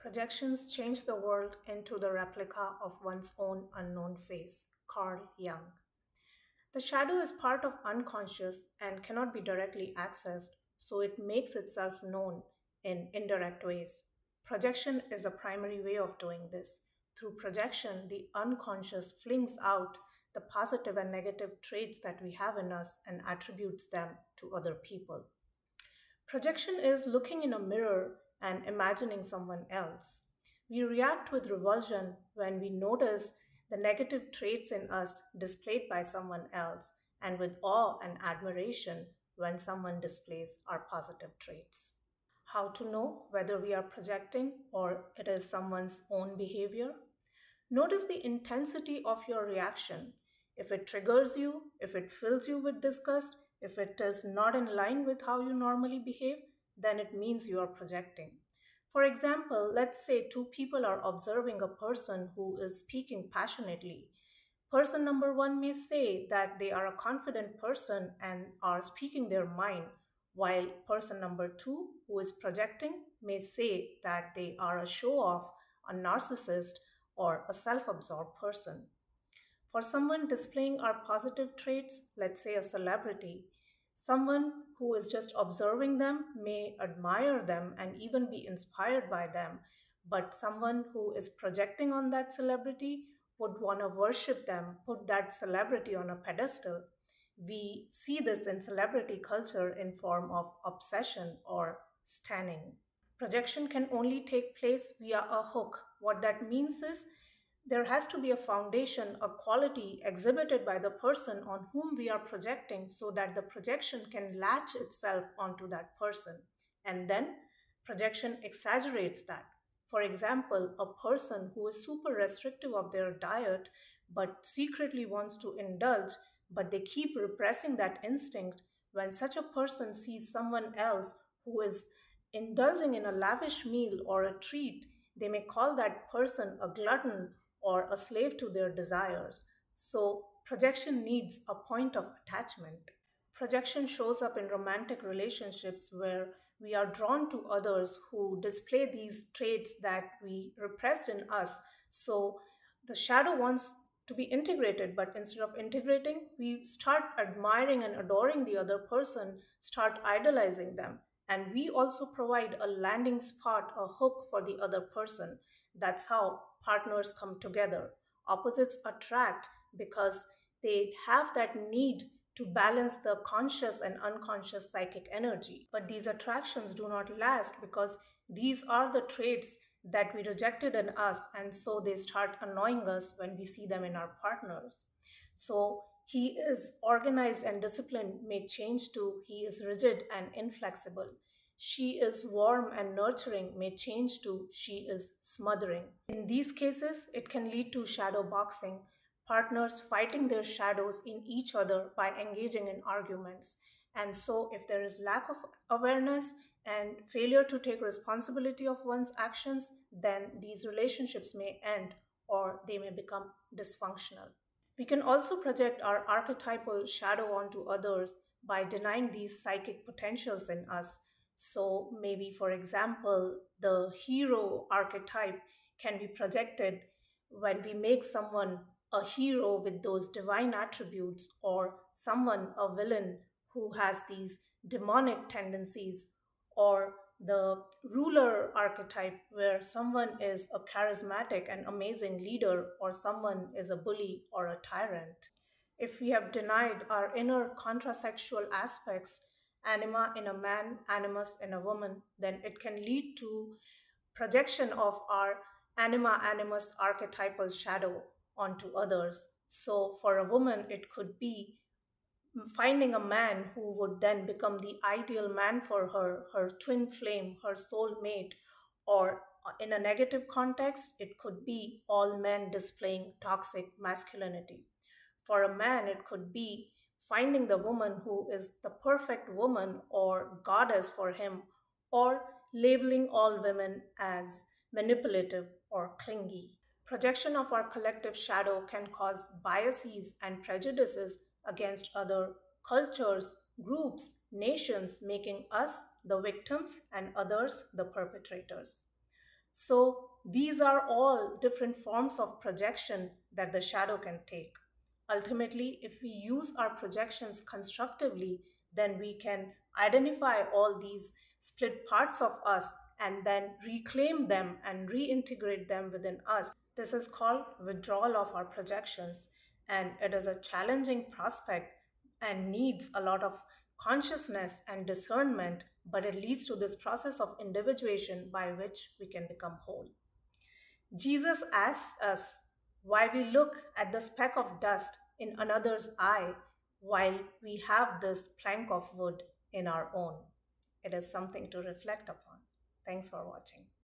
Projections change the world into the replica of one's own unknown face. Carl Jung. The shadow is part of unconscious and cannot be directly accessed, so it makes itself known in indirect ways. Projection is a primary way of doing this. Through projection, the unconscious flings out the positive and negative traits that we have in us and attributes them to other people. Projection is looking in a mirror and imagining someone else. We react with revulsion when we notice the negative traits in us displayed by someone else, and with awe and admiration when someone displays our positive traits. How to know whether we are projecting or it is someone's own behavior? Notice the intensity of your reaction. If it triggers you, if it fills you with disgust, if it is not in line with how you normally behave, then it means you are projecting. For example, let's say two people are observing a person who is speaking passionately. Person number one may say that they are a confident person and are speaking their mind, while person number two, who is projecting, may say that they are a show off, a narcissist, or a self absorbed person. For someone displaying our positive traits, let's say a celebrity, someone who is just observing them may admire them and even be inspired by them, but someone who is projecting on that celebrity would want to worship them, put that celebrity on a pedestal. We see this in celebrity culture in form of obsession or stanning. Projection can only take place via a hook. What that means is there has to be a foundation, a quality exhibited by the person on whom we are projecting so that the projection can latch itself onto that person. And then projection exaggerates that. For example, a person who is super restrictive of their diet but secretly wants to indulge, but they keep repressing that instinct, when such a person sees someone else who is indulging in a lavish meal or a treat, they may call that person a glutton or a slave to their desires. So, projection needs a point of attachment. Projection shows up in romantic relationships where we are drawn to others who display these traits that we repressed in us. So, the shadow wants to be integrated, but instead of integrating, we start admiring and adoring the other person, start idolizing them. And we also provide a landing spot, a hook for the other person. That's how partners come together. Opposites attract because they have that need to balance the conscious and unconscious psychic energy. But these attractions do not last because these are the traits that we rejected in us, and so they start annoying us when we see them in our partners. So he is organized and disciplined may change to he is rigid and inflexible. She is warm and nurturing may change to she is smothering. In these cases, it can lead to shadow boxing, partners fighting their shadows in each other by engaging in arguments. And so, if there is lack of awareness and failure to take responsibility of one's actions, then these relationships may end or they may become dysfunctional. We can also project our archetypal shadow onto others by denying these psychic potentials in us. So, maybe, for example, the hero archetype can be projected when we make someone a hero with those divine attributes, or someone a villain who has these demonic tendencies, or the ruler archetype where someone is a charismatic and amazing leader or someone is a bully or a tyrant. If we have denied our inner contrasexual aspects, anima in a man, animus in a woman, then it can lead to projection of our anima animus archetypal shadow onto others. So for a woman, it could be finding a man who would then become the ideal man for her, her twin flame, her soul mate, or in a negative context, it could be all men displaying toxic masculinity. For a man, it could be finding the woman who is the perfect woman or goddess for him, or labeling all women as manipulative or clingy. Projection of our collective shadow can cause biases and prejudices against other cultures, groups, nations, making us the victims and others the perpetrators. So, these are all different forms of projection that the shadow can take. Ultimately, if we use our projections constructively, then we can identify all these split parts of us and then reclaim them and reintegrate them within us. This is called withdrawal of our projections, and it is a challenging prospect and needs a lot of consciousness and discernment, but it leads to this process of individuation by which we can become whole. Jesus asks us why we look at the speck of dust in another's eye while we have this plank of wood in our own. It is something to reflect upon. Thanks for watching.